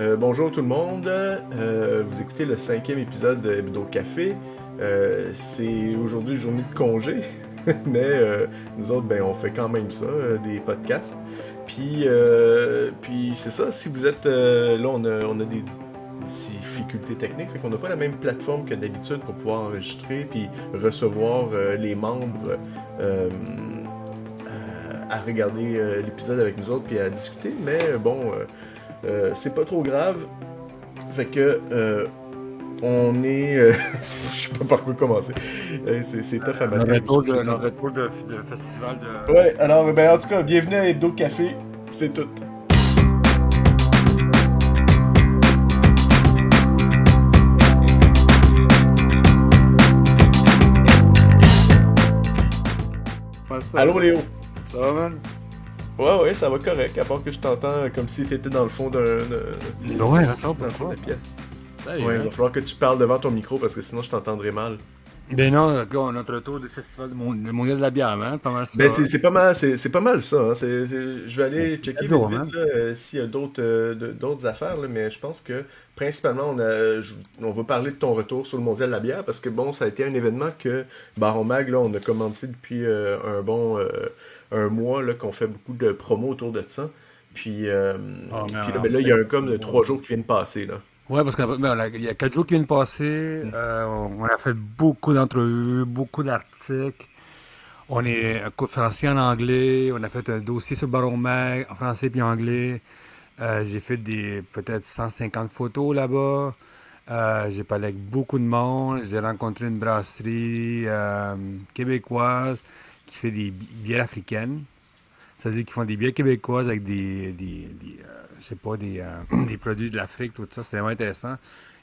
Bonjour tout le monde. Vous écoutez le cinquième épisode de Hebdo Café. C'est aujourd'hui journée de congé, mais nous autres, ben, on fait quand même ça, des podcasts. Puis c'est ça, si vous êtes là, on a des difficultés techniques, fait qu'on n'a pas la même plateforme que d'habitude pour pouvoir enregistrer puis recevoir les membres à regarder l'épisode avec nous autres puis à discuter. Mais bon, c'est pas trop grave. Fait que on est. Je sais pas par quoi commencer. C'est tough à Notre matin. Je me suis retour couché de, tard. notre retour de festival de. Ouais, alors, ben, en tout cas, bienvenue à Hebdo Café. C'est tout. Ouais, c'est pas Allô, vrai. Léo. Ça va, man? Ouais, ouais, ça va correct. À part que je t'entends comme si t'étais dans le fond Ouais, ça va, dans le fond de pourquoi? la pièce. Ça y est, Ouais, il va man. falloir que tu parles devant ton micro parce que sinon je t'entendrai mal. Ben non, gars, notre retour du festival de Mondial de la bière, man. Pas mal Ben ça, hein? c'est pas mal, c'est pas mal ça, hein. Je vais Ben, aller c'est checker 4 vite jours, vite man. là, s'il y a d'autres affaires là, mais je pense que principalement on va parler de ton retour sur le Mondial de la bière parce que bon, ça a été un événement que Baron Mag là, on a commencé depuis un mois là qu'on fait beaucoup de promos autour de ça. Oh, Puis là, man, en ben là, il y a fait. un comme de 3 jours qui viennent passer là. Ouais, parce qu'il y a 4 jours qui viennent passer. On a fait beaucoup d'entrevues, beaucoup d'articles. On est conférencier en anglais. On a fait un dossier sur le Baron Mag en français puis en anglais. J'ai fait des peut-être 150 photos là-bas. J'ai parlé avec beaucoup de monde. J'ai rencontré une brasserie québécoise qui fait des bières africaines. C'est-à-dire qu'ils font des bières québécoises avec je sais pas, des produits de l'Afrique, tout ça. C'est vraiment intéressant.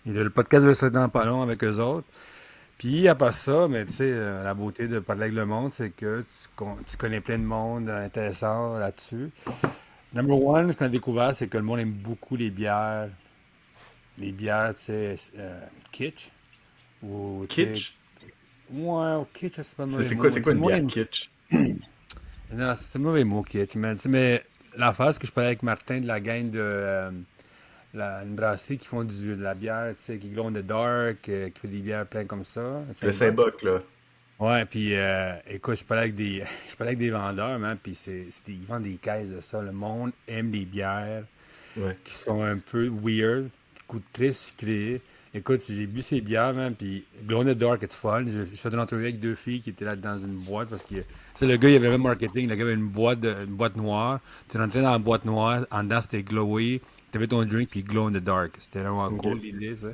Et le podcast va se dans pas long avec eux autres. Puis, à part ça, mais tu sais, la beauté de parler avec le monde, c'est que tu connais plein de monde intéressant là-dessus. Number one, ce qu'on a découvert, c'est que le monde aime beaucoup les bières, tu sais, kitsch, ou, tu sais, Kitsch? ouais, kitsch, c'est pas le C'est mauvais c'est quoi, mot, c'est tu quoi sais, le une monde bière aime, kitsch? non, c'est le mauvais mot, kitsch, mais, tu sais, mais la phase que je parlais avec Martin de la gang de, une brasserie qui font de la bière, tu sais, qui glow in the dark, qui fait des bières pleines comme ça, Le 5 bucks. Saint-Boc là. Ouais, puis écoute, je parlais avec je parlais avec des vendeurs, man, puis ils vendent des caisses de ça. Le monde aime les bières Ouais. qui sont un peu weird, qui coûtent très sucré. Écoute, j'ai bu ces bières, man, puis Glow in the Dark, it's fun. Je faisais une entrevue avec deux filles qui étaient là dans une boîte parce que c'est le gars, il avait le marketing, le gars avait une boîte noire. Tu rentrais dans la boîte noire, en dedans c'était glowy, tu avais ton drink, puis Glow in the Dark. C'était vraiment Ok. cool l'idée, ça.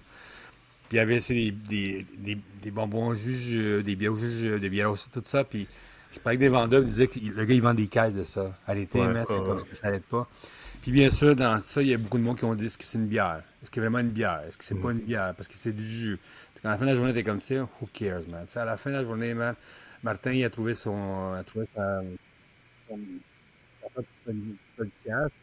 Puis il y avait aussi des bonbons juges, des bières juges, des bières aussi, tout ça. Puis je parlais avec des vendeurs, ils disaient que le gars, il vend des caisses de ça. À l'été, Ouais. mais c'est comme ça, ça n'arrête pas. Puis bien sûr, dans ça, il y a beaucoup de monde qui ont dit est-ce que c'est une bière? Est-ce que c'est vraiment une bière? Est-ce que c'est pas Mhm. une bière? Parce que c'est du jus. À la fin de la journée, t'es comme, tu sais, who cares, man? Tu sais, à la fin de la journée, man, Martin, il a trouvé sa podcast.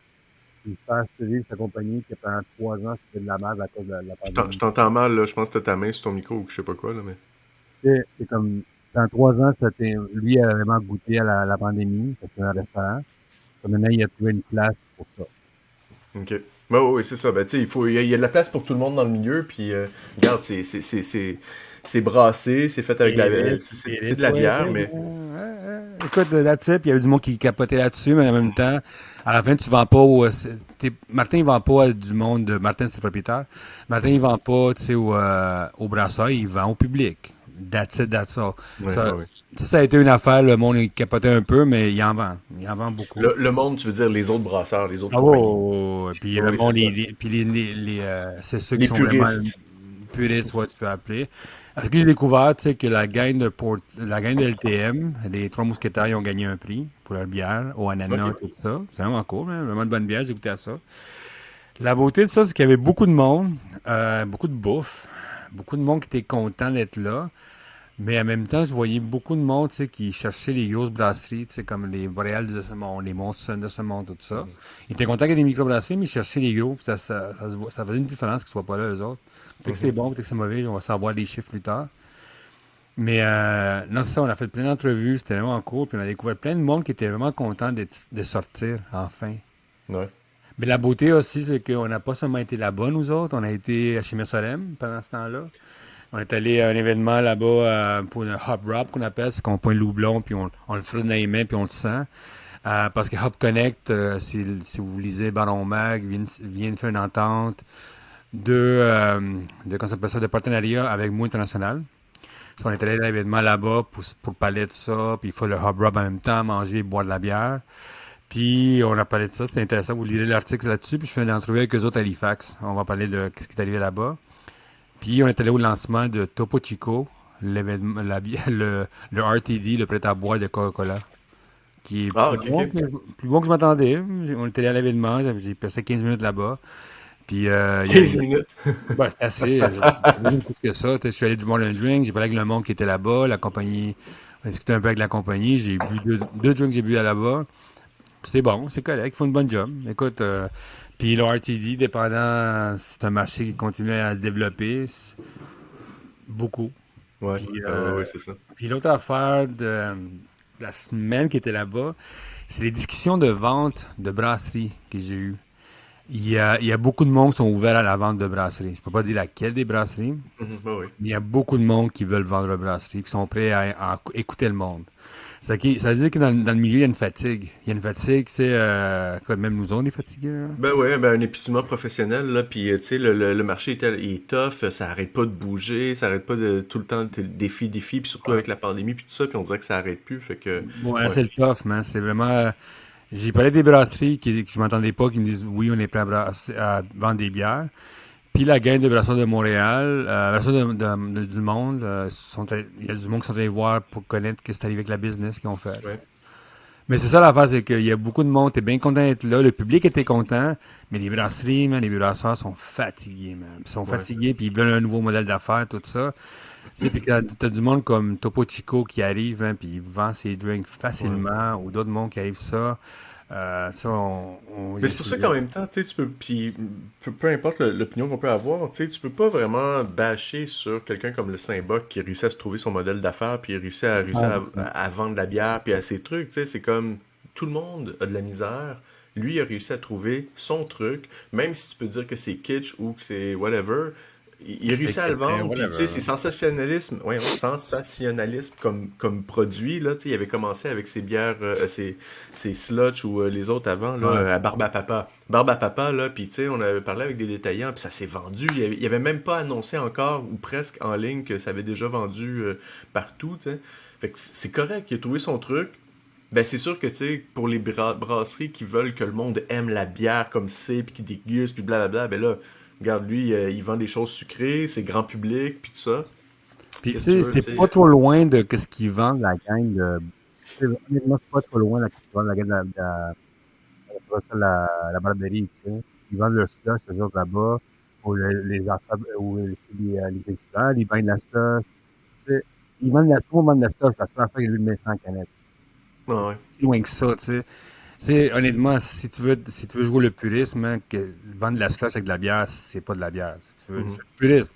Il fait survivre sa compagnie qui pendant 3 ans, c'était de la merde à cause de la Je pandémie. t'entends mal, là. Je pense que t'as ta main sur ton micro ou que je sais pas quoi, là, mais. C'est comme, dans 3 ans, lui il a vraiment goûté à la pandémie, parce que c'est un restaurant. Puis maintenant, il a trouvé une place pour ça. Ok. Ouais, ouais, ouais, c'est ça. Ben, tu sais, il y a de la place pour tout le monde dans le milieu, puis regarde, c'est brassé, c'est fait avec de la, c'est de la Ouais, bière, ouais, mais. écoute, là-dessus, puis il y avait du monde qui capotait là-dessus, mais en même temps, à la fin, tu vends pas Martin, il vend pas à du monde Martin, c'est le propriétaire. Martin, il vend pas, tu sais, au brasseur, il vend au public. That's it, that's all. Ouais, ouais, Ça, ouais. ça a été une affaire, le monde, il capotait un peu, mais il en vend. Il en vend beaucoup. Le monde, tu veux dire les autres brasseurs, les autres Ah ouais, ouais, compagnies. ouais, ouais. Puis Oui, le oui, c'est monde, ça. puis c'est ceux qui Les sont vraiment puristes. puristes, ouais, tu peux appeler. Parce que j'ai découvert, tu sais, que la gang de LTM, les Trois Mousquetaires, ils ont gagné un prix pour leur bière, au ananas, Ok. tout ça. C'est vraiment cool, hein, vraiment de bonne bière, j'ai goûté à ça. La beauté de ça, c'est qu'il y avait beaucoup de monde, beaucoup de bouffe, beaucoup de monde qui était content d'être là. Mais en même temps, je voyais beaucoup de monde, tu sais, qui cherchait les grosses brasseries, tu sais, comme les Boréales de ce monde, les Monson de ce monde, tout ça. Mhm. Ils étaient contents qu'il y ait des microbrasseries, mais ils cherchaient les gros, puis ça faisait une différence qu'ils soient pas là, eux autres. Peut-être que c'est Mhm. bon, peut-être que c'est mauvais, on va savoir les chiffres plus tard. Mais non, c'est ça, on a fait plein d'entrevues, c'était vraiment cool, puis on a découvert plein de monde qui était vraiment content de sortir, enfin. Ouais. Mais la beauté aussi, c'est qu'on n'a pas seulement été là-bas, nous autres, on a été chez Mesolem pendant ce temps-là. On est allé à un événement là-bas pour le Hop Wrap qu'on appelle, c'est qu'on pointe le houblon, puis on le frotte dans les mains, puis on le sent. Parce que Hop Connect, si vous lisez Baron Mag, vient de faire une entente comment ça s'appelle ça, de partenariat avec Mou International. So, on est allé à l'événement là-bas pour parler de ça, puis il faut le Hop Wrap en même temps, manger et boire de la bière. Puis on a parlé de ça, c'était intéressant, vous lirez l'article là-dessus, puis je fais une entrevue avec eux autres à Halifax. On va parler de ce qui est arrivé là-bas. Puis on est allé au lancement de Topo Chico, l'événement, le RTD, le prêt-à-boire de Coca-Cola, qui est Ah, ok, ok. plus bon que je m'attendais. On est allé à l'événement, j'ai passé 15 minutes là-bas. Puis il 15 y a minutes. ben, c'est assez, j'ai pas plus que ça. Tu sais, je suis allé du boire un drink, j'ai parlé avec le monde qui était là-bas, la compagnie, on a discuté un peu avec la compagnie, j'ai bu deux drinks que j'ai bu là-bas. C'était bon, c'est correct, ils font une bonne job. Écoute, puis le RTD, dépendant, c'est un marché qui continue à se développer beaucoup. Ouais, Puis, ouais, c'est ça. puis l'autre affaire de la semaine qui était là-bas, c'est les discussions de vente de brasserie que j'ai eues. Il y a beaucoup de monde qui sont ouverts à la vente de brasserie. Je peux pas dire laquelle des brasseries, Mhm, ouais, ouais. mais il y a beaucoup de monde qui veulent vendre de brasserie, qui sont prêts à écouter le monde. Ça veut dire que dans le milieu, il y a une fatigue. Il y a une fatigue, c'est quoi, même nous on est fatigués, là. Ben ouais, ben un épuisement professionnel, là, puis tu sais, le marché il est tough, ça arrête pas de bouger, ça arrête pas de tout le temps de défi, puis surtout Ouais. avec la pandémie, puis tout ça, puis on dirait que ça arrête plus, fait que, Ouais, ouais. c'est le tough, man. C'est vraiment. J'ai parlé des brasseries que je m'attendais pas, qui me disent oui, on est prêt à vendre des bières. Puis la gang de brasseurs de Montréal, brasseurs du monde, il y a du monde qui sont allés voir pour connaître ce qui est arrivé avec la business qu'ils ont fait. Ouais. Mais c'est ça l'affaire, c'est qu'il y a beaucoup de monde, t'es bien content d'être là, le public était content, mais les brasseries, man, les brasseurs sont fatigués, man. Ils sont Ouais. fatigués, puis ils veulent un nouveau modèle d'affaires, tout ça. Tu sais, puis quand t'as du monde comme Topo Chico qui arrive, hein, puis il vend ses drinks Ouais. facilement, ou d'autres monde qui arrivent ça. Ça, Mais c'est pour ça qu'en même temps, tu sais, tu peux, puis peu importe l'opinion qu'on peut avoir, tu sais, tu peux pas vraiment bâcher sur quelqu'un comme le Saint-Boc qui réussit à se trouver son modèle d'affaires, puis il réussit ça, à vendre de la bière, puis à ses trucs, tu sais, c'est comme tout le monde a de la misère. Lui il a réussi à trouver son truc, même si tu peux dire que c'est kitsch ou que c'est whatever, il réussit à le vendre, puis tu sais, c'est whatever. sensationnalisme, ouais, sensationnalisme comme produit, là, tu sais, il avait commencé avec ses bières, ses Slotch ou les autres avant, là, Ouais. à Barbe à Papa. Barbe à Papa, là, puis tu sais, on avait parlé avec des détaillants, puis ça s'est vendu, il avait même pas annoncé encore, ou presque en ligne, que ça avait déjà vendu partout, tu sais. Fait que c'est correct, il a trouvé son truc, ben c'est sûr que tu sais pour les brasseries qui veulent que le monde aime la bière comme c'est puis qui dégustent puis blablabla ben là regarde lui il vend des choses sucrées c'est grand public puis tout ça Puis tu qu'est-ce que tu sais, veux tu c'est pas sais trop loin de ce qu'ils vendent, la gang de. Honnêtement, c'est pas trop loin de ce qu'ils vendent, la gang la barberie, tu sais. Ils vendent leur slush, eux autres là-bas, ou les affaires, ou les étudiants, ils vendent la slush. Tu sais, ils vendent tout le monde vend de la slush, la seule affaire, ils le mettent en canette. ouais ouais. Si loin que ça, tu sais. Tu sais, honnêtement, si tu veux jouer le purisme, hein, vendre de la slush avec de la bière, c'est pas de la bière. Si tu veux, Mhm. c'est puriste.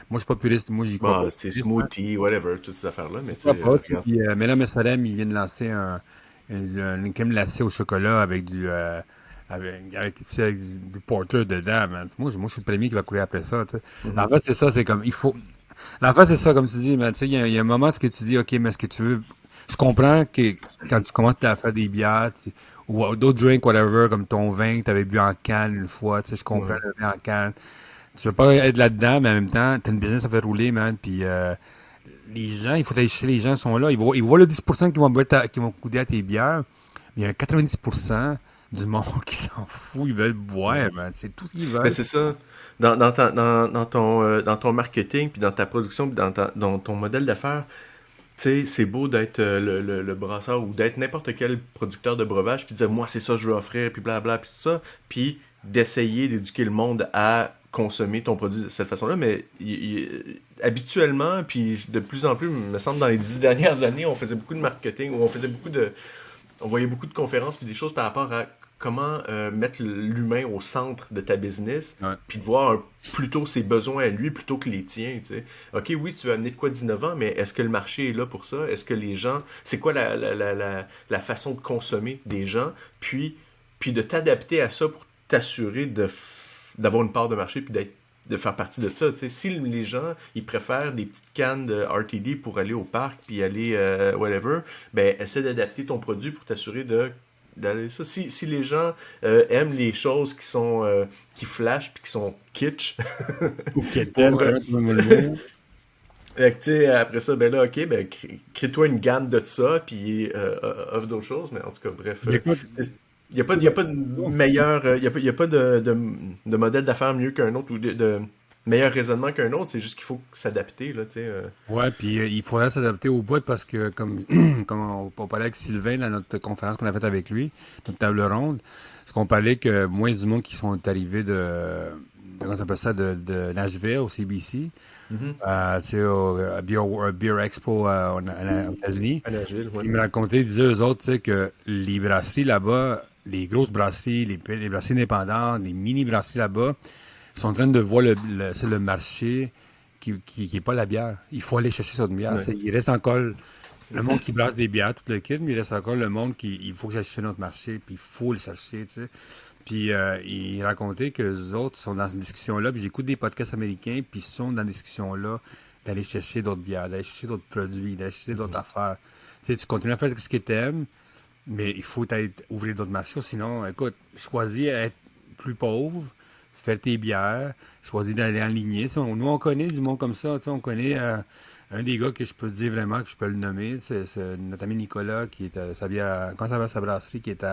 Moi, je suis pas puriste, moi, j'y crois pas Bon au c'est purisme, hein. smoothie whatever toutes ces affaires là mais J'y tu sais crois pas, tu sais. regarde Puis, mais là, Salem, il vient de lancer une crème glacée au chocolat tu sais, avec du porter dedans, man. Moi, je suis le premier qui va courir après ça, tu sais. En Mhm. fait, c'est ça, c'est comme, il faut, la face, c'est ça, comme tu dis, mais tu sais, il y a un moment où tu dis, OK, mais est-ce que tu veux. Je comprends que quand tu commences à faire des bières, ou d'autres drinks, whatever, comme ton vin que tu avais bu en canne une fois, tu sais, je comprends Ouais. le vin en canne. Tu veux pas être là-dedans, mais en même temps, t'as une business à faire rouler, man, puis les gens, il faut aller chercher les gens sont là. Ils voient le 10% qui vont coûter à tes bières, mais il y a un 90% du monde qui s'en fout, ils veulent boire, man. C'est tout ce qu'ils Mais veulent. c'est ça. Dans ton marketing, puis dans ta production, puis dans ton modèle d'affaires, tu sais, c'est beau d'être le brasseur ou d'être n'importe quel producteur de breuvage, puis de dire, moi, c'est ça que je veux offrir, puis blabla, puis tout ça, puis d'essayer d'éduquer le monde à consommer ton produit de cette façon-là. Mais habituellement, puis de plus en plus, il me semble, dans les 10 dernières années, on faisait beaucoup de marketing, ou on voyait beaucoup de conférences puis des choses par rapport à comment mettre l'humain au centre de ta business, Ouais. puis de voir plutôt ses besoins à lui plutôt que les tiens, tu sais. Ok, oui, tu veux amener de quoi d'innovant, mais est-ce que le marché est là pour ça? Est-ce que les gens, c'est quoi la façon de consommer des gens? Puis de t'adapter à ça t'assurer d'avoir une part de marché puis de faire partie de ça. Tu sais. Si les gens ils préfèrent des petites cannes de RTD pour aller au parc puis aller whatever, ben essaie d'adapter ton produit pour t'assurer d'aller ça. Si les gens aiment les choses qui sont qui flashent puis qui sont kitsch Ou Ketel, pour vraiment, tu vois le mot. fait que, tu sais, après ça, ben là, ok, ben crée-toi une gamme de ça, puis offre d'autres choses, mais en tout cas, bref, Mais écoute, il n'y a pas, tout y a le pas de monde. meilleur, y a pas de modèle d'affaires mieux qu'un autre ou de meilleur raisonnement qu'un autre, c'est juste qu'il faut s'adapter, là, tu sais. Ouais, puis il faudrait s'adapter au bout parce que, comme, comme on parlait avec Sylvain dans notre conférence qu'on a faite avec lui, notre table ronde, parce qu'on parlait que moins du monde qui sont arrivés comment ça s'appelle ça, de Nashville, au CBC, Mhm. tu sais, à Beer Expo aux États-Unis. À Nashville, ouais. Puis il me racontait, il disait eux autres, tu sais, que les brasseries là-bas, les grosses brasseries, les brasseries indépendantes, les mini-brasseries là-bas, sont en train de voir c'est le marché qui est pas la bière. Il faut aller chercher son bière. Ouais. Il reste encore le monde qui brasse des bières, tout le kit, mais il reste encore le monde il faut que j'aille chercher notre marché, puis il faut le chercher, tu sais. Puis il racontait que les autres sont dans cette discussion-là, puis j'écoute des podcasts américains, puis ils sont dans cette discussion-là d'aller chercher d'autres bières, d'aller chercher d'autres produits, d'aller chercher d'autres Mhm. affaires. Tu sais, tu continues à faire ce que tu aimes, mais il faut ouvrir d'autres marchés. Sinon, écoute, choisis à être plus pauvre, faire tes bières, choisis d'aller en lignée. Nous, on connaît du monde comme ça. Tu sais, on connaît un des gars que je peux te dire vraiment, que je peux le nommer. C'est notre ami Nicolas, qui est à sa bière, comment ça s'appelle sa brasserie, qui est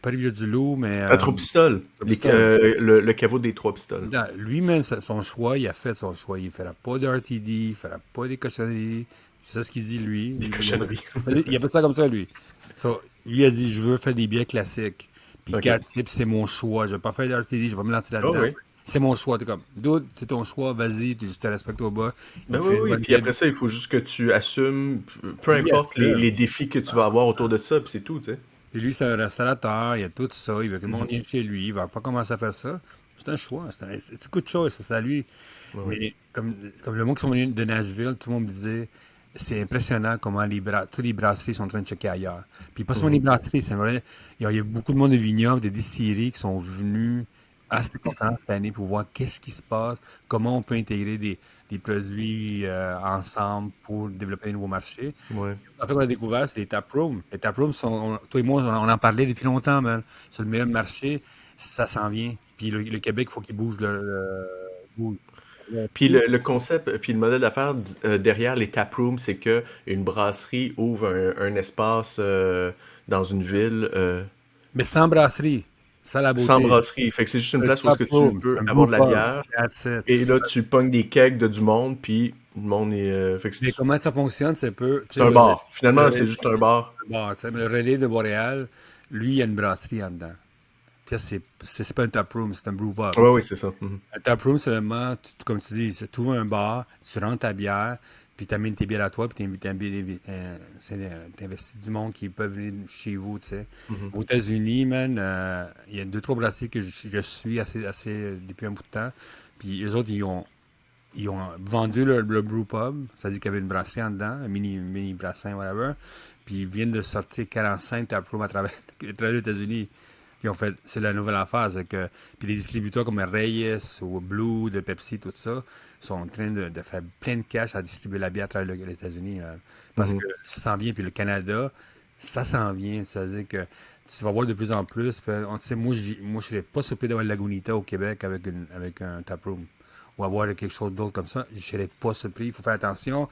pas Rivière-du-Loup, mais À Trois Pistoles, Bristol. le caveau des Trois Pistoles. Lui-même, son choix, il a fait son choix. Il ne fera pas de RTD, il ne fera pas des cochonneries. C'est ça ce qu'il dit, lui. Des Il appelle, cochonneries. il appelle ça comme ça, lui. So, lui a dit, je veux faire des bières classiques. Puis Ok. 4 tips, c'est mon choix. Je ne vais pas faire de RTD, je vais pas me lancer Oh là-dedans. oui. C'est mon choix. T'es comme, dude, c'est ton choix, vas-y, je te respecte au bas. Il Ben me oui, fait une oui. bonne Puis bière. après ça, il faut juste que tu assumes, peu Lui, il importe assume. les défis que tu vas avoir autour de ça, puis c'est tout, tu sais. Et lui, c'est un restaurateur, il a tout ça, il veut que le monde Mhm. vienne chez lui, il va pas commencer à faire ça. C'est un choix, c'est un coup de choix, c'est à lui. Ouais, ouais. Mais comme le monde qui sont venus de Nashville, tout le monde me disait, c'est impressionnant comment tous les brasseries sont en train de checker ailleurs. Puis pas seulement les Mhm. brasseries, c'est vrai, il y a beaucoup de monde de vignobles, de distilleries qui sont venus à cette conférence cette année pour voir qu'est-ce qui se passe, comment on peut intégrer des produits ensemble pour développer un nouveau marché. Ouais. En fait, on a découvert, c'est les taprooms. Les taprooms toi et moi, on en parlait depuis longtemps, man. C'est le meilleur marché, ça s'en vient. Puis le Québec, il faut qu'il bouge bouge. Puis le concept, puis le modèle d'affaires derrière les taprooms, c'est que une brasserie ouvre un espace dans une ville Mais sans brasserie, ça la sans beauté. brasserie. Fait que c'est juste une Un place où est-ce que tu taproom, c'est peux un avoir brew de la pub. bière. That's it. Et là, tu pognes des kegs de du monde, puis le monde est. Fait que Mais comment ça fonctionne, c'est peu, tu c'est sais, un bar. Finalement, c'est le, juste un bar. bon, tu sais, mais le relais de Montréal, lui, il y a une brasserie en dedans. Puis ça, c'est pas un taproom, c'est un brew pub. Ouais, oui, c'est ça. Mhm. Un taproom, c'est vraiment, comme tu dis, tu ouvres un bar, tu rentres ta bière, puis tu amènes tes bières à toi, puis t'investis du monde qui peuvent venir chez vous, tu sais. Mhm. Aux États-Unis, man, il y a deux, trois brasseries que je suis assez depuis un bout de temps, puis eux autres, ils ont vendu le brew pub, c'est-à-dire qu'il y avait une brasserie en dedans, un mini brassin, whatever, puis ils viennent de sortir 45 taprooms à travers les États-Unis. Puis on fait, c'est la nouvelle affaire, c'est que puis les distributeurs comme Reyes ou Blue de Pepsi, tout ça, sont en train de faire plein de cash à distribuer la bière à travers les États-Unis. Parce Mhm. que ça s'en vient, puis le Canada, ça s'en vient. C'est-à-dire que tu vas voir de plus en plus. Puis, tu sais, moi, je serais pas surpris d'avoir Lagunita au Québec avec un taproom. Ou avoir quelque chose d'autre comme ça. Je serais pas surpris. Il faut faire attention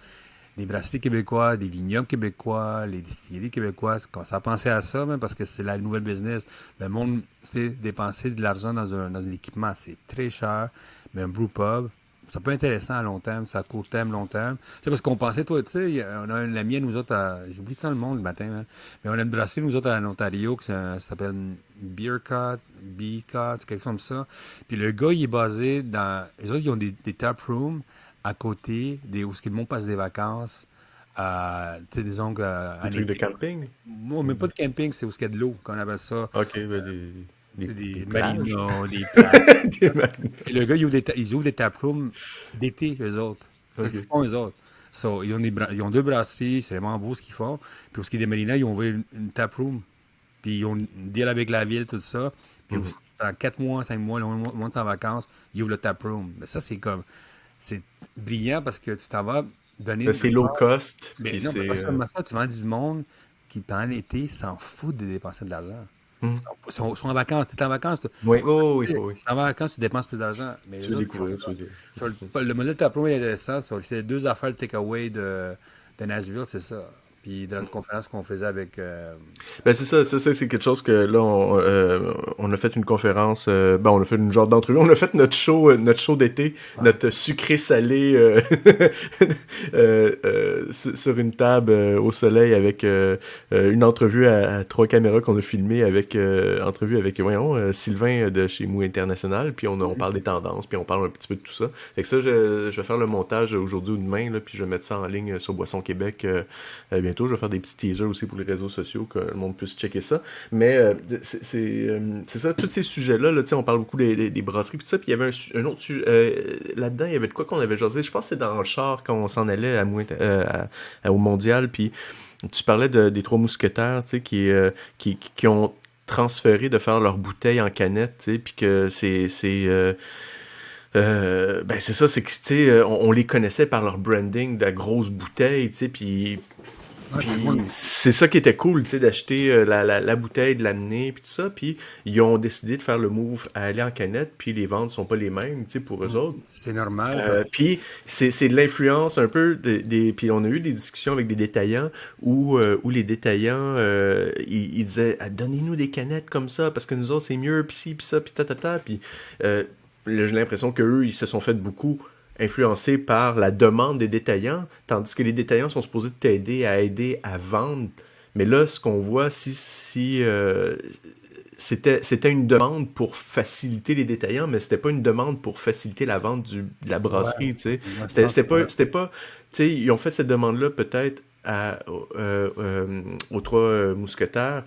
les brasseries québécois, les vignobles québécois, les distilleries québécoises, commencent à penser à ça, même parce que c'est la nouvelle business. Le monde, c'est dépenser de l'argent dans un équipement, c'est très cher, mais un brew pub, ça peut être intéressant à long terme, ça à court terme, long terme. C'est parce qu'on pensait, toi, tu sais, on a un ami à nous autres, j'oublie tout le monde le matin, hein, mais on a une brasserie, nous autres, en Ontario, ça s'appelle Beer Cut, Bee Cut, quelque chose comme ça. Puis le gars, il est basé les autres, ils ont des tap rooms à côté où ce que le monde passe des vacances, tu sais, disons Des en trucs de été. camping. Non, mais pas de camping, c'est où il y a de l'eau, qu'on appelle ça. Ok, ben Tu sais, des des plages. marinas, des plages. Des marinas. Et le gars, ils ouvrent des taprooms d'été, eux autres. C'est ce qu'ils Ok. font, eux autres. So, ils ont deux brasseries, c'est vraiment beau ce qu'ils font. Puis, pour ce qui est des marinas, ils ont ouvert une taproom. Puis, ils ont une deal avec la ville, tout ça. Puis Mhm. dans 4 mois, 5 mois, le monde est en vacances, ils ouvrent le taproom. Mais ça, c'est brillant parce que tu t'en vas donner Ben, de c'est low quoi. cost, Mais puis non, mais pas c'est... seulement ça, tu vends du monde qui, pendant l'été, s'en fout de dépenser de l'argent. mhm. Ils sont en vacances, tu es en vacances, Oui, oh, oui, tu oui, oui. es en vacances, tu dépenses plus d'argent. Mais Tu les veux autres, ils font découvrir, tu ça. veux dire. Le modèle Taproom est intéressant. C'est les deux affaires de takeaway de Nashville, c'est ça. Puis de notre conférence qu'on faisait avec. Ben c'est ça, c'est quelque chose que là on a fait une conférence, ben on a fait une genre d'entrevue, on a fait notre show d'été, notre sucré salé sur une table au soleil avec une entrevue à 3 caméras qu'on a filmé avec entrevue avec voyons Sylvain de chez Mou International, puis on parle des tendances, puis on parle un petit peu de tout ça. Fait que ça je vais faire le montage aujourd'hui ou demain là, puis je vais mettre ça en ligne sur Boisson Québec bientôt. Je vais faire des petits teasers aussi pour les réseaux sociaux, que le monde puisse checker ça. Mais c'est ça, tous ces sujets-là, là, tu sais, on parle beaucoup des brasseries, puis ça, puis il y avait un autre sujet, là-dedans, il y avait de quoi qu'on avait jasé, je pense que c'est dans le char quand on s'en allait au Mondial, puis tu parlais des Trois Mousquetaires, tu sais, qui ont transféré de faire leur bouteille en canette, tu sais, puis que ben c'est ça, c'est que tu sais, on les connaissait par leur branding de la grosse bouteille, tu sais, Ouais, puis le puis monde. c'est ça qui était cool, tu sais, d'acheter la bouteille, de l'amener, puis tout ça. Puis ils ont décidé de faire le move à aller en canette, puis les ventes sont pas les mêmes, tu sais, pour eux autres. C'est normal parce Puis c'est de l'influence un peu puis on a eu des discussions avec des détaillants où les détaillants ils disaient ah, donnez-nous des canettes comme ça parce que nous autres c'est mieux puis ci puis ça puis ta puis euh, là, j'ai l'impression que eux ils se sont fait beaucoup influencés par la demande des détaillants tandis que les détaillants sont supposés t'aider à aider à vendre mais là ce qu'on voit si c'était une demande pour faciliter les détaillants, mais c'était pas une demande pour faciliter la vente de la que. Ouais, brasserie, tu sais. moi, je pense que ouais. C'était pas, tu sais, ils ont fait cette demande-là peut-être aux trois mousquetaires,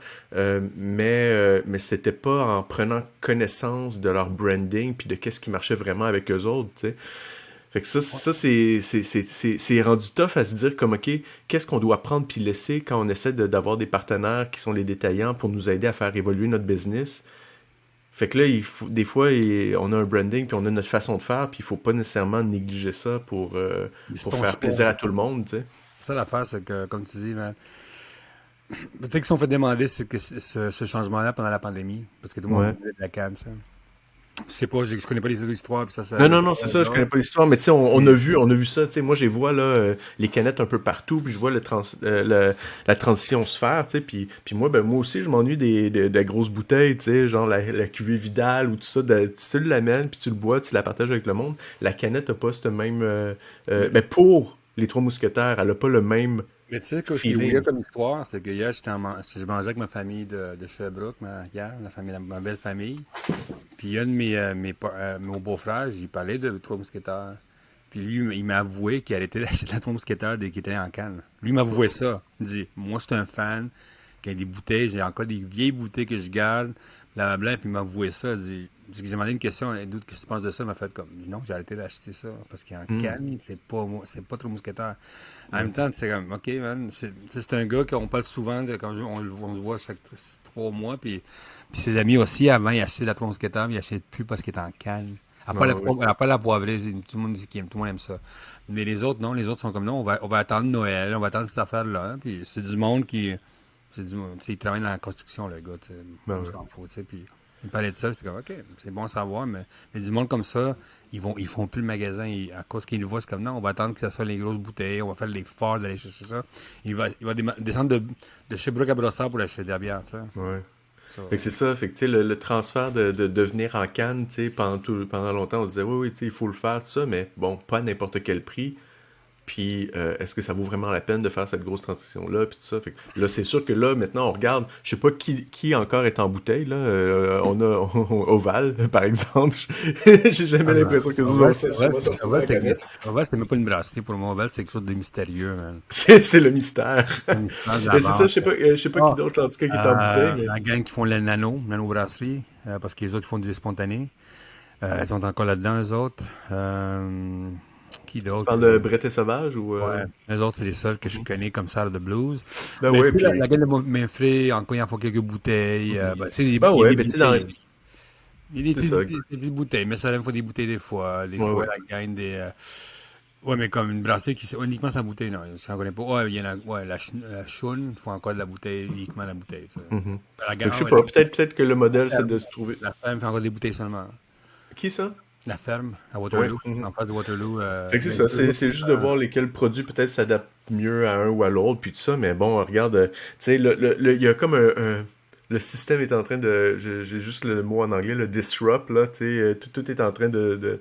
mais c'était pas en prenant connaissance de leur branding puis de qu'est-ce qui marchait vraiment avec eux autres, tu sais. Fait que Ouais. ça c'est rendu tough à se dire comme, OK, qu'est-ce qu'on doit prendre puis laisser quand on essaie d'avoir des partenaires qui sont les détaillants pour nous aider à faire évoluer notre business. Fait que là, des fois, on a un branding puis on a notre façon de faire puis il faut pas nécessairement négliger ça Mais c'est pour ton faire choix. plaisir à tout le monde, tu sais. C'est ça l'affaire, c'est que, comme tu dis, man, peut-être qu'ils se sont fait demander c'est que ce changement-là pendant la pandémie, parce que tout le monde Ouais. voulait de la canne, ça. Je sais pas, je connais pas les autres histoires, puis ça Non, le non, non, c'est ça, je connais pas l'histoire, mais tu sais, mais on a vu ça, tu sais, moi, j'ai vois, là, les canettes un peu partout, puis je vois la transition se faire, tu sais, puis moi, ben, moi aussi, je m'ennuie des grosses bouteilles, tu sais, genre la cuvée Vidal ou tout ça, tu l'amènes, puis tu le bois, tu la partages avec le monde. La canette a pas ce même, mais, ben, pour les Trois Mousquetaires, elle a pas le même mais tu sais, ce qui est weird feeling. comme histoire, c'est que hier, je mangeais avec ma famille de Sherbrooke, hier, ma belle famille. Puis il y a un de mon beau-frère, j'y parlais de Trois Mousquetaires. Puis lui, il m'a avoué qu'il arrêtait d'acheter la Trois Mousquetaires dès qu'il était en canne. Lui, il m'a avoué ça. Il dit, moi, je suis un fan. Quand il y a des bouteilles, j'ai encore des vieilles bouteilles que je garde, blablabla. Puis il m'a avoué ça. J'ai demandé une question, qu'est-ce que tu penses de ça? Il m'a fait comme, non, j'ai arrêté d'acheter ça. Parce qu'en Hmm. canne, c'est pas trop mousquetaire. En même temps, c'est comme, OK, man, c'est un gars qu'on parle souvent, quand on se voit chaque 3 mois. Puis ses amis aussi, avant, ils achetaient de la Trois Mousquetaires, mais ils n'achètent plus parce qu'il est en canne. Ah, ouais, À part la poivrée, tout le monde dit qu'il aime, tout le monde aime ça. Mais les autres, non, les autres sont comme non, on va attendre Noël, on va attendre cette affaire-là. Puis c'est du monde qui. C'est du monde. Tu sais, il travaille dans la construction, le gars, tu sais. ben On ouais. s'en fout, tu sais. Puis il me parlait de ça, c'était comme OK, c'est bon à savoir, mais du monde comme ça, ils font plus le magasin. À cause qu'ils le voient, c'est comme non, on va attendre que ça soit les grosses bouteilles, on va faire l'effort d'aller chercher ça. Il va descendre de Sherbrooke à Brossard pour acheter de la bière, tu sais. Ouais. Ça, Fait que c'est ça, fait que tu sais, le transfert de devenir en canne, tu sais, pendant longtemps, on se disait, oui, oui, tu sais, il faut le faire, tout ça, mais bon, pas à n'importe quel prix. Puis, est-ce que ça vaut vraiment la peine de faire cette grosse transition-là, puis tout ça. Fait que là, c'est sûr que là, maintenant, on regarde, je sais pas qui encore est en bouteille, là. On a Oval, par exemple. J'ai jamais Ah, ben, l'impression que les autres vont Oval, sûrement se retrouver à Oval, la canette. c'est même pas une brasserie pour moi. Oval, c'est quelque chose de mystérieux, man. C'est le mystère. C'est un mystère de la Mais c'est ça, vente. je sais pas qui Ah, d'autre, en tout cas, qui est en bouteille, mais... la gang qui font la nano brasserie, parce que les autres font du spontané. Ils sont encore là-dedans, eux autres. Qui Tu d'autre? parles de Bret et Sauvage ou... Ouais, eux autres, c'est les seuls que je connais comme ça de blues. Ben Mais ouais, tu sais, puis... la gang de Mainfrey, encore, ils en font quelques bouteilles. Ben, tu sais, Ben il y a ouais, des ben tu sais, dans... bouteilles. Il y a C'est ça. des petites bouteilles, mais ça il faut des bouteilles des fois. Des Ouais, fois, ouais. la gagne des. Ouais, mais comme une brassée qui c'est uniquement sa bouteille, non, ça en connaît pas. Ouais, il y en a. Ouais, la Shun, il faut encore de la bouteille, uniquement la bouteille, tu sais. Mhm. La, Fait que je sais ouais, pas, peut-être que le la modèle, c'est ferme. de se trouver. La ferme fait encore des bouteilles seulement. Qui ça? La ferme, à Ouais. Waterloo, Mhm. en face de Waterloo. Fait que c'est Mais ça, Waterloo, c'est juste de voir lesquels produits peut-être s'adaptent mieux à un ou à l'autre, puis tout ça, mais bon, regarde, tu sais, il y a comme le système est en train de, j'ai juste le mot en anglais, le disrupt, là, tu sais, tout est en train de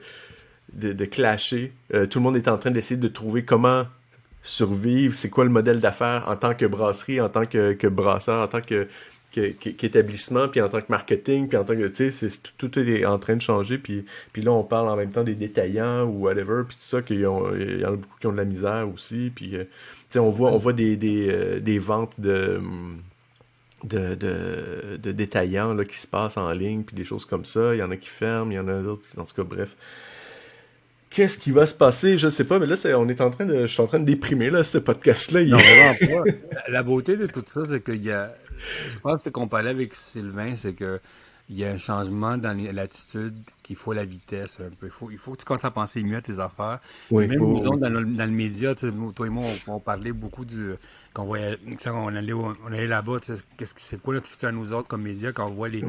clasher. Tout le monde est en train d'essayer de trouver comment survivre, c'est quoi le modèle d'affaires en tant que brasserie, en tant que brasseur, en tant qu'établissement, puis en tant que marketing, puis en tant que, tu sais, tout est en train de changer, puis là, on parle en même temps des détaillants ou whatever, puis tout ça, il y en a beaucoup qui ont de la misère aussi, puis, tu sais, on voit des ventes de détaillants là, qui se passent en ligne, puis des choses comme ça. Il y en a qui ferment, il y en a d'autres, en tout cas, bref. Qu'est-ce qui va se passer? Je sais pas, mais là, je suis en train de déprimer, là, ce podcast-là. non, vraiment pas. La beauté de tout ça, c'est qu'il y a. Je pense que qu'on parlait avec Sylvain, c'est que il y a un changement dans l'attitude, qu'il faut la vitesse un peu. Il faut que tu commences à penser mieux à tes affaires. Puis Oui, même oui, nous autres, oui. dans le média, tu sais, toi et moi, on parlait beaucoup qu'on voyait, tu sais, on allait là-bas, tu sais, c'est quoi notre futur à nous autres comme médias, quand on voit Ouais.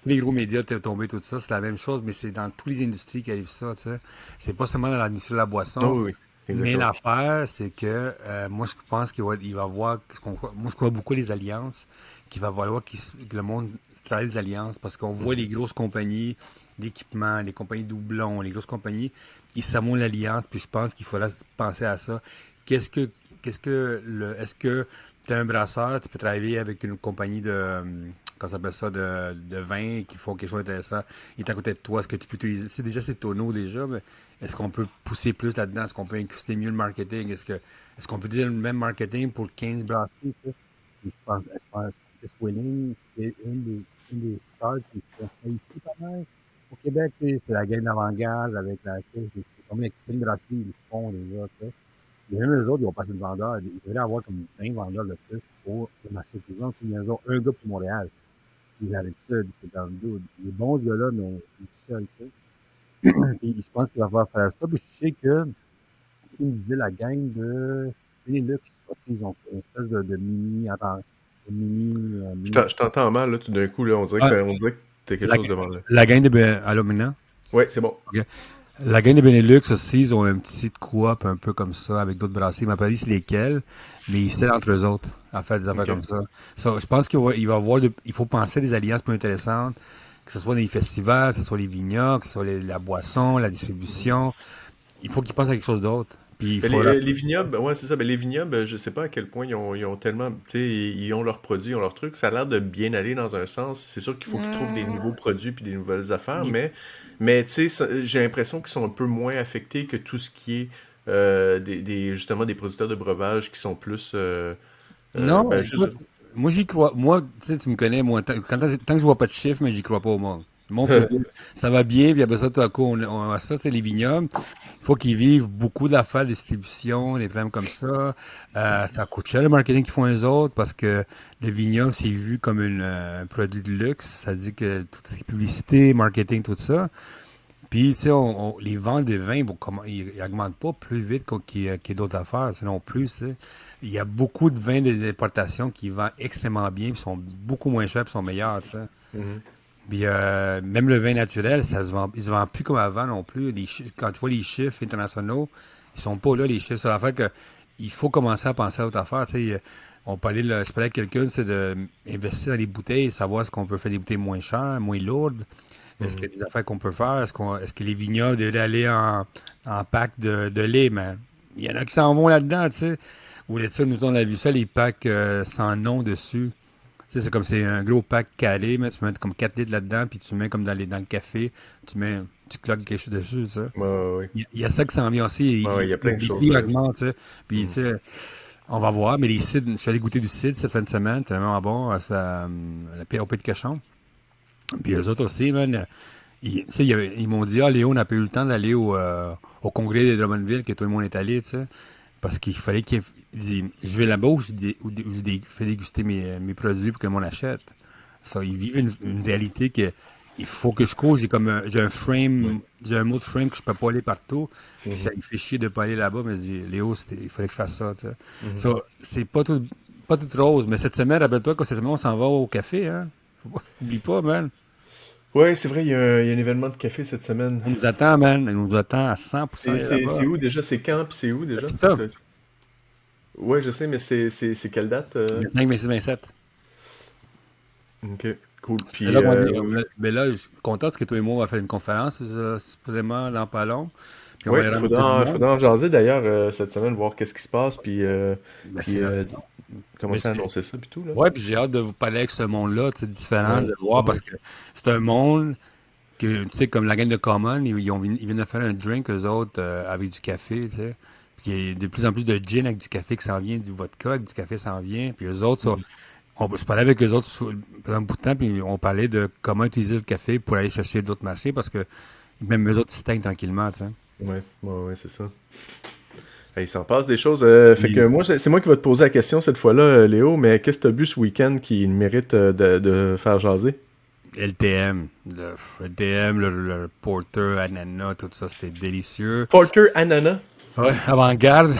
les gros médias tomber, tout ça, c'est la même chose, mais c'est dans toutes les industries qui arrive ça, tu sais. C'est pas seulement dans l'industrie de la Ah boisson. oui, oui, Mais exactement. l'affaire, c'est que moi, je pense qu'il va avoir. Moi, je crois beaucoup les alliances, qu'il va falloir que le monde travaille des alliances parce qu'on voit Mhm. les grosses compagnies d'équipement, les compagnies doublons, les grosses compagnies, ils s'amontent l'alliance, puis je pense qu'il faudra penser à ça. Qu'est-ce que, est-ce que tu es un brasseur, tu peux travailler avec une compagnie comment ça s'appelle ça, de vin qui font quelque chose d'intéressant. Il est à côté de toi. Est-ce que tu peux utiliser, c'est tonneau déjà, mais est-ce qu'on peut pousser plus là-dedans? Est-ce qu'on peut incruster mieux le marketing? Est-ce qu'on peut dire le même marketing pour 15 brasseries, tu sais? Puis je pense que Swilling, c'est une des stars qui fait ça ici pas mal. Au Québec, c'est la game d'avant-garde avec c'est comme une brasserie, ils le font déjà, tu sais. Et même eux autres, ils ont pas assez de vendeurs. Ils devraient avoir comme 20 vendeurs de plus pour le marché plus grand. Ils ont un gars pour Montréal. Il arrive seul, c'est dans le dos. Il est bon, ce gars-là, mais il est tout seul, tu sais. Puis je pense qu'il va falloir faire ça. Puis je sais que, qui me disait la gang de Benelux, je sais pas s'ils ont fait une espèce de mini, attends, de mini. Je t'entends mal, là, tout d'un coup, là, Ah, on dirait que t'as quelque la, chose devant là. la gang de Allô, maintenant? Ouais, c'est bon. OK. La gang de Benelux aussi, ils ont un petit coop un peu comme ça, avec d'autres brasseries. Ils m'ont pas dit c'est lesquels, mais ils s'aident entre eux autres à faire des affaires Ok. comme ça. Je pense il va avoir il faut penser à des alliances plus intéressantes, que ce soit les festivals, que ce soit les vignobles, que ce soit la boisson, la Mhm. distribution. Il faut qu'ils pensent à quelque chose d'autre. Puis il Mais faudra. les vignobles, ouais, c'est ça. Mais les vignobles, je sais pas à quel point ils ont tellement, tu sais, ils ont leurs produits, ils ont leurs trucs. Ça a l'air de bien aller dans un sens. C'est sûr qu'il faut qu'ils trouvent des nouveaux produits puis des nouvelles affaires, Il- mais tu sais, j'ai l'impression qu'ils sont un peu moins affectés que tout ce qui est justement des producteurs de breuvages qui sont plus, Non, ben juste. écoute, moi j'y crois. Moi, tu sais, tu me connais, moi, tant que je vois pas de chiffres, mais j'y crois pas au monde. Le monde peut dire, ça va bien, puis après ça, tout à coup, on a ça, c'est les vignobles. Il faut qu'ils vivent beaucoup d'affaires de distribution, des problèmes comme ça. Ça coûte cher le marketing qu'ils font les autres, parce que le vignoble, c'est vu comme un produit de luxe. Ça dit que tout ce qui est publicité, marketing, tout ça. Puis, tu sais, les ventes de vins, ils augmentent pas plus vite qu'il y a d'autres affaires, sinon plus, tu sais. Il y a beaucoup de vins d'importation qui vendent extrêmement bien, puis sont beaucoup moins chers, puis sont meilleurs, tu sais. Mhm. Puis, même le vin naturel, il se vend plus comme avant non plus. Quand tu vois les chiffres internationaux, ils sont pas là, les chiffres. C'est l'affaire que il faut commencer à penser à autre affaire, tu sais. Je parlais à quelqu'un, c'est d'investir dans les bouteilles, savoir est-ce qu'on peut faire des bouteilles moins chères, moins lourdes. Est-ce qu'il Mhm. y a des affaires qu'on peut faire? Est-ce que les vignobles devraient aller en pack de lait? Mais il y en a qui s'en vont là-dedans, tu sais. Ou tu sais, nous, on a vu ça, les packs sans nom dessus. Tu sais, c'est comme c'est un gros pack calé, mais tu mets comme 4 litres là-dedans, puis tu mets comme dans le café, tu cloques quelque chose dessus, tu sais. Ouais, ouais, ouais. Il y a ça qui s'en vient aussi. Ouais, ouais, il y a plein de Les choses. prix augmentent, tu sais. Puis, tu Mhm. sais, on va voir. Mais les cides, je suis allé goûter du cidre cette fin de semaine, tellement bon, au Pays de Cochon. Puis eux autres aussi, man. Tu sais, ils m'ont dit, ah, Léo, on n'a pas eu le temps d'aller au congrès de Drummondville, que tout le monde est allé, tu sais, parce qu'il fallait il dit, je vais là-bas où je fais déguster mes produits pour que le monde achète. Ça, ils vivent une réalité que il faut que je cours. J'ai un Ouais. frame, j'ai un autre frame que je peux pas aller partout. Puis ça Mhm. me fait chier de pas aller là-bas, mais je dis, Léo, il fallait que je fasse ça, tu sais. Mhm. So, c'est pas tout rose, mais cette semaine, rappelle-toi que cette semaine, on s'en va au café, hein. Oublie pas, man. Ouais, c'est vrai, il y a un événement de café cette semaine. On nous attend, man. On nous attend à 100% C'est là-bas. où déjà? C'est quand, puis c'est où La déjà? pista, Ouais, je sais, mais c'est quelle date? 25, 26, 27. Ok, cool. C'est Puis, là qu'on dit, ouais, mais là, je suis content parce que toi et moi, on va faire une conférence, supposément, dans pas long. Puis on va ouais, aller rencontrer du monde. faudra en jaser d'ailleurs cette semaine, voir qu'est-ce qui se passe, Ben, puis c'est là. Mais commencer à annoncer ça, puis tout, là. ouais, puis j'ai hâte de vous parler avec ce monde-là, tu sais, différent, de Ouais, le voir, ouais. parce que c'est un monde que, tu sais, comme la gang de Common, ils viennent de faire un drink, eux autres, avec du café, tu sais. Puis il y a de plus en plus de gin avec du café qui s'en vient, du vodka avec du café s'en vient. Puis eux autres, ça, Mhm. je parlais avec eux autres pendant un bout de temps, puis on parlait de comment utiliser le café pour aller chercher d'autres marchés, parce que même eux autres, ils se teignent tranquillement, tu sais. Ouais, ouais, ouais, c'est ça. Il s'en passe des choses. Fait que Puis, moi, c'est moi qui vais te poser la question cette fois-là, Léo, mais qu'est-ce que tu as bu ce week-end qui mérite de faire jaser? LTM, LTM, le Porter, Ananas, tout ça, c'était délicieux. Porter Ananas. Ouais, avant-garde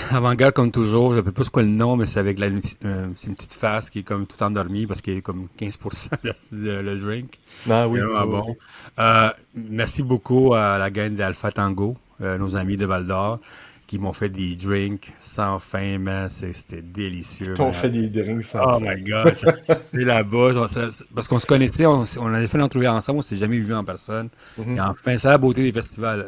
comme toujours, je sais pas c'est quoi le nom, mais c'est avec c'est une petite face qui est comme tout endormie parce qu'il est comme 15% le drink. Ah C'est oui, vraiment oui, bon. Merci beaucoup à la gang d'Alpha Tango, nos amis de Val d'Or, qui m'ont fait des drinks sans fin, man. C'était délicieux, on man. fait des drinks sans Oh fin. my God. J'étais là-bas, parce qu'on se connaissait, on avait fait l'entrevue ensemble, on s'est jamais vu en personne. Puis Mhm. enfin, c'est la beauté des festivals.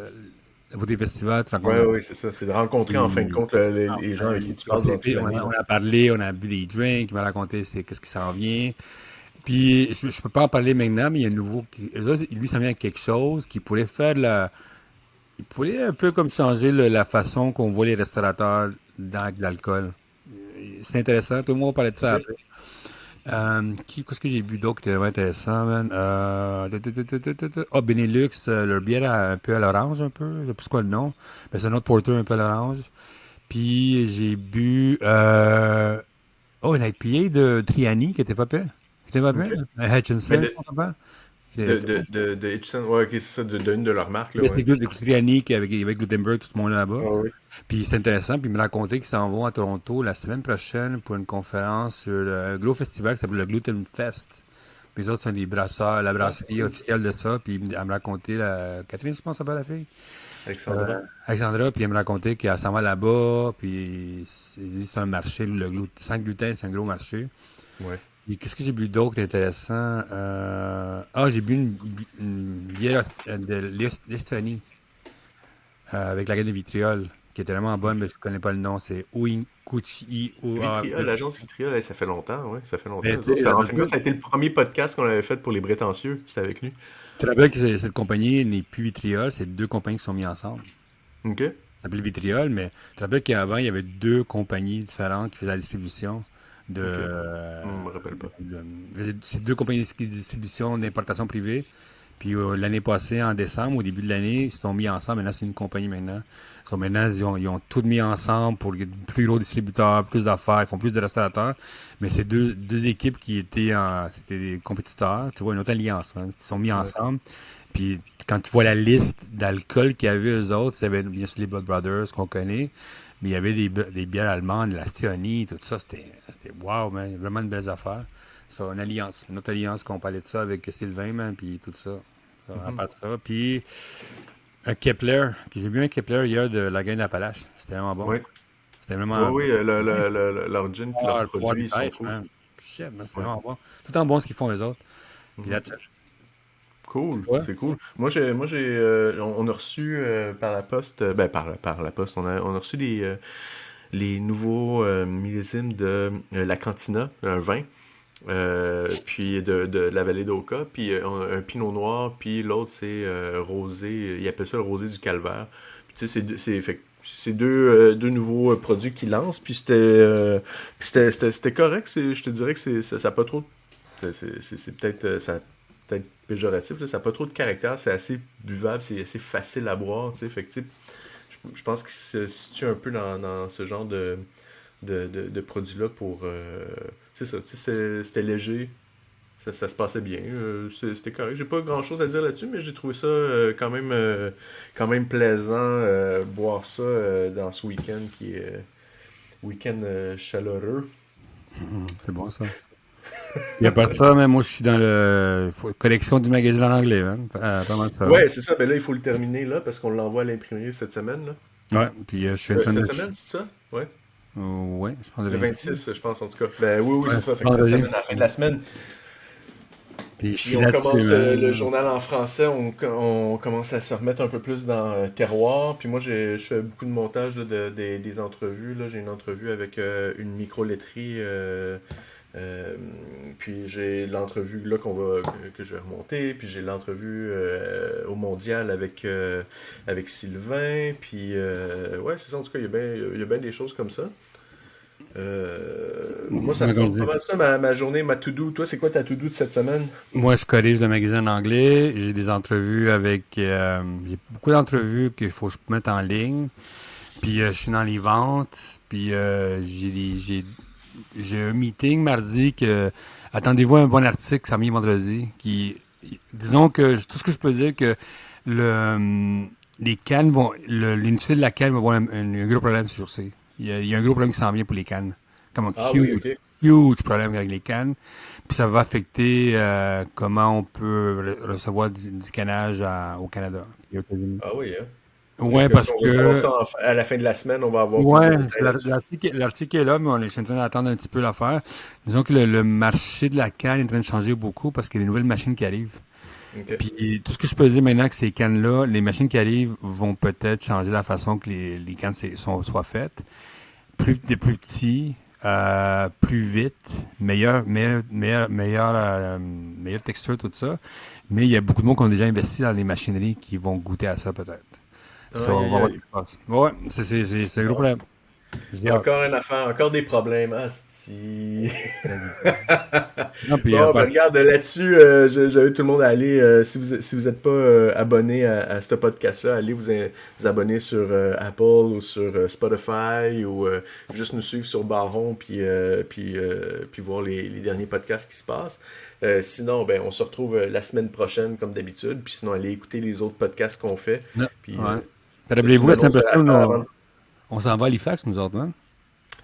La beauté des festivals, tu rencontres Ouais, ouais, c'est ça. C'est de rencontrer en fin de puis, compte les gens enfin, avec qui tu passes durant toute l'année, on là. a parlé, on a bu des drinks, il m'a raconté qu'est-ce qui s'en vient. Puis, je peux pas en parler maintenant, mais il y a un nouveau, eux autres, lui, ça vient avec quelque chose qui pourrait faire il pourrait un peu comme changer la façon qu'on voit les restaurateurs dans l'alcool. C'est intéressant, tout le monde parlait de ça Ok. après. Qu'est-ce que j'ai bu d'autre qui était vraiment intéressant, man? Benelux, leur bière un peu à l'orange, un peu. Je sais plus c'est quoi le nom. Mais c'est un autre porter un peu à l'orange. Puis j'ai bu une IPA de Triani qui était pas pire. Qui était pas Ok. pire. Un Mais Hutchinson, je pense pas. C'était bon. de Hitchison, ouais, ok, c'est ça, d'une de leurs marques, là, Mais ouais. c'était good, Triani qui avec Gutenberg, tout le monde là-bas. Ah oui. Puis c'est intéressant. Puis il me racontait qu'ils s'en vont à Toronto la semaine prochaine pour une conférence sur un gros festival qui s'appelle le Gluten Fest. Puis les autres sont des brasseurs, la Ah, brasserie cool. officielle de ça. Puis elle me racontait, Catherine, je pense, ça s'appelle la fille. Alexandra. Alexandra, puis elle me racontait qu'elle s'en va là-bas. Puis ils disent que c'est un marché, le gluten, sans gluten, c'est un gros marché. Ouais. Et qu'est-ce que j'ai bu d'autre d'intéressant? J'ai bu une bière de l'Estonie avec la graine de vitriol, qui était vraiment bonne, mais je connais pas le nom. C'est Ouinkuchi Vitriol, l'agence Vitriol, ça fait longtemps, ouais, ça fait longtemps. Mais Eux tu autres, sais, en fin de compte, ça a été le premier podcast qu'on avait fait pour les Prétentieux, c'était avec lui. tu te rappelles que cette compagnie n'est plus Vitriol, c'est deux compagnies qui sont mises ensemble. Ok? Ça s'appelle Vitriol, mais tu te rappelles qu'avant, il y avait deux compagnies différentes qui faisaient la distribution Ok. Je me rappelle pas. c'est deux compagnies de distribution d'importation privée. Puis l'année passée, en décembre, au début de l'année, ils se sont mis ensemble. Maintenant, c'est une compagnie maintenant. Maintenant, ils ont tout mis ensemble pour les plus gros distributeurs, plus d'affaires, ils font plus de restaurateurs. Mais c'est deux équipes qui étaient c'était des compétiteurs. Tu vois, une autre alliance, hein. Ils se sont mis Ouais. ensemble. Puis quand tu vois la liste d'alcool qu'il y avait eux autres, il y avait bien sûr les Blood Brothers qu'on connaît, mais il y avait des bières allemandes, la Stioni, tout ça. C'était wow, man. Vraiment une belle affaire. C'est une alliance, une autre alliance qu'on parlait de ça avec Sylvain, man, puis tout ça. À Mhm. part ça. Puis un Kepler, j'ai bu un Kepler hier de la Gaine d'Appalaches. C'était vraiment bon. Ouais. C'était Ouais, vraiment oui, nice. leur gin puis leurs Le pouvoir produits, des ils sont pêches, cool. man. Shit, man, c'est Ouais. vraiment bon. Tout en bon ce qu'ils font les autres. Puis Mhm. that's it. Cool, Ouais. c'est cool. On a reçu par la poste, par la poste, on a reçu les nouveaux millésimes de la Cantina, un vin, puis de la vallée d'Oka, puis un pinot noir, puis l'autre c'est rosé, ils appellent ça le rosé du Calvaire. Puis tu sais, c'est deux nouveaux produits qu'ils lancent, puis c'était correct, je te dirais que ça a pas trop, c'est peut-être peut-être péjoratif, là, ça n'a pas trop de caractère, c'est assez buvable, c'est assez facile à boire, tu sais, fait que, tu sais, je pense qu'il se situe un peu dans ce genre de produit-là pour... c'est ça, tu sais, c'était léger, ça se passait bien. C'était correct. J'ai pas grand-chose à dire là-dessus, mais j'ai trouvé ça quand même plaisant boire ça dans ce week-end qui est week-end chaleureux. C'est bon ça. Puis à part de ça, même moi je suis dans collection du magazine en anglais, hein. Pas mal ça. Ouais, c'est ça. Ben là, il faut le terminer là parce qu'on l'envoie à l'imprimerie cette semaine là. Ouais, puis je suis en train de... Cette semaine, c'est ça? Ouais. Ouais, je pense le Le 26. 26, je pense en tout cas. Ben oui, oui, Ouais, c'est ça. Fait que cette vendredi. semaine, à la fin de la semaine. Puis je Puis suis on là-dessus, commence le man. journal en français, on commence à se remettre un peu plus dans terroir. Puis moi, je fais beaucoup de montage là, des entrevues. Là. J'ai une entrevue avec une microletterie. Euh, Puis j'ai l'entrevue là que je vais remonter. Puis j'ai l'entrevue au mondial avec Sylvain. Puis ouais, c'est ça. En tout cas, il y a bien des choses comme ça. Moi, ça Ouais, comme ressemble je pas dis. mal ça, ma journée, ma to-do. Toi, c'est quoi ta to-do de cette semaine? Moi, je corrige le magazine en anglais. J'ai des entrevues avec... j'ai beaucoup d'entrevues qu'il faut que je mette en ligne. Puis je suis dans les ventes. Puis j'ai un meeting mardi que... Attendez-vous à un bon article, ça vient vendredi. Disons que tout ce que je peux dire que les cannes l'industrie de la canne va avoir un gros problème ce jour-ci. Il y a un gros problème qui s'en vient pour les cannes. Comme un Ah oui, huge, ok. huge problème avec les cannes. Puis ça va affecter comment on peut recevoir du cannage au Canada et aux États-Unis. Ah oui, hein. Fait Ouais, que si parce on va savoir que ça à la fin de la semaine, on va avoir plus ouais, de détails là-dessus. l'article est là, mais je suis en train d'attendre un petit peu l'affaire. Disons que le marché de la canne est en train de changer beaucoup parce qu'il y a des nouvelles machines qui arrivent. Ok. Puis tout ce que je peux dire maintenant que ces cannes-là, les machines qui arrivent vont peut-être changer la façon que les cannes soient faites. Des plus petits, plus vite, meilleure texture, tout ça. Mais il y a beaucoup de monde qui ont déjà investi dans les machineries qui vont goûter à ça peut-être. Ça, on Aïe, va aïe, voir ce aïe. qui se passe. Ouais, c'est un gros Bon. problème. J'ai hâte. Encore une affaire, encore des problèmes. Asti. Non, puis Bon, ben regarde, là-dessus, j'invite tout le monde à aller, si vous êtes pas abonné à ce podcast-là, allez vous abonner sur Apple ou sur Spotify ou juste nous suivre sur Baron puis voir les derniers podcasts qui se passent. Sinon, ben, on se retrouve la semaine prochaine comme d'habitude, puis sinon, allez écouter les autres podcasts qu'on fait. non, Puis, ouais. t'as-tu Rappelez-vous, une la semaine annonce à prochaine, faire avant? on s'en va à Halifax, nous autres, hein?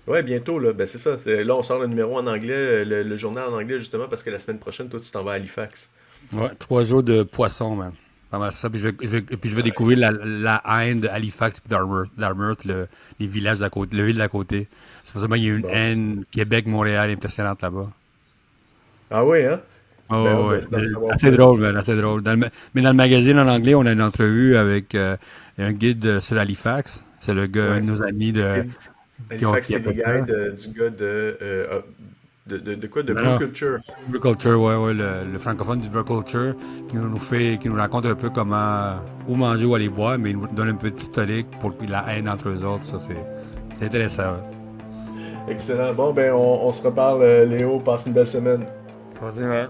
Ouais, bientôt, là. Ben, c'est ça. Là, on sort le numéro en anglais, le journal en anglais, justement, parce que la semaine prochaine, toi, tu t'en vas à Halifax. Ouais, 3 jours de poisson, man. Pas mal ça. Puis je vais découvrir la haine de Halifax et Dartmouth, les villages d'à côté, le ville d'à côté. C'est pour ça qu'il y a une Bon. haine Québec-Montréal impressionnante là-bas. Ah oui, hein? Ben, Oh, hâte ouais. d'en savoir Assez plus. drôle, man, assez drôle. Mais dans le magazine en anglais, on a une entrevue avec un guide sur Halifax. C'est le gars, un Ouais. de nos amis Halifax, qui a c'est les fait ça. guides du gars de quoi? De Non, Brew non. Culture. Culture, ouais, ouais, le francophone du Culture qui nous raconte un peu comment, où manger, où aller boire, mais il nous donne un petit historique pour la haine entre eux autres. Ça, c'est intéressant. Ouais. Excellent. Bon, ben, on se reparle, Léo. Passe une belle semaine. Vas-y, man.